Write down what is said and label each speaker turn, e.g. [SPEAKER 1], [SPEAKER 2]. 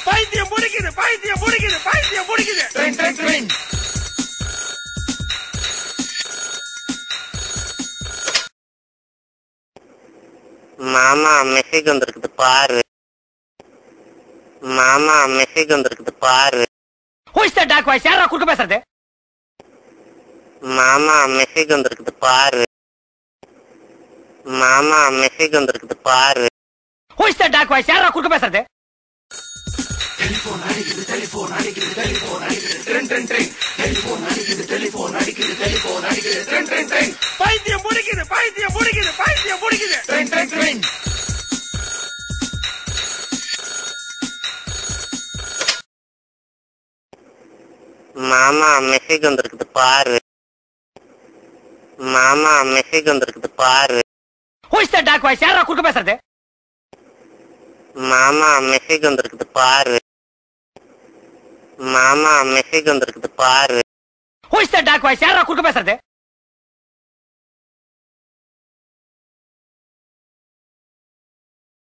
[SPEAKER 1] பைத்தியம் முடிக்குது பைத்தியம் முடிக்குது பைத்தியம் முடிக்குது.
[SPEAKER 2] மாமா மெசேஜ் வந்திருக்குது பாரு. மாமா மெசேஜ் வந்திருக்குது பாரு.
[SPEAKER 1] Whose the dog voice? யாரா குறுக்க பேசுறது?
[SPEAKER 2] மாமா மெசேஜ் வந்திருக்குது பாரு. மாமா மெசேஜ் வந்திருக்குது பாரு.
[SPEAKER 1] Whose the dog voice? யாரா குறுக்க பேசுறது? பைத்தியம் முடிக்குது பைத்தியம் முடிக்குது பைத்தியம் முடிக்குது.
[SPEAKER 2] மாமா மெசேஜ் வந்திருக்குது பாரு. மாமா மெசேஜ் வந்திருக்குது பாரு.
[SPEAKER 1] Whose the dog voice? யாரா குறுக்க பேசுறது?
[SPEAKER 2] மாமா மெசேஜ் வந்திருக்குது பாரு. மாமா மெசேஜ் வந்திருக்குது பாரு.
[SPEAKER 1] Whose the dog voice? யாரா குறுக்க பேசுறது?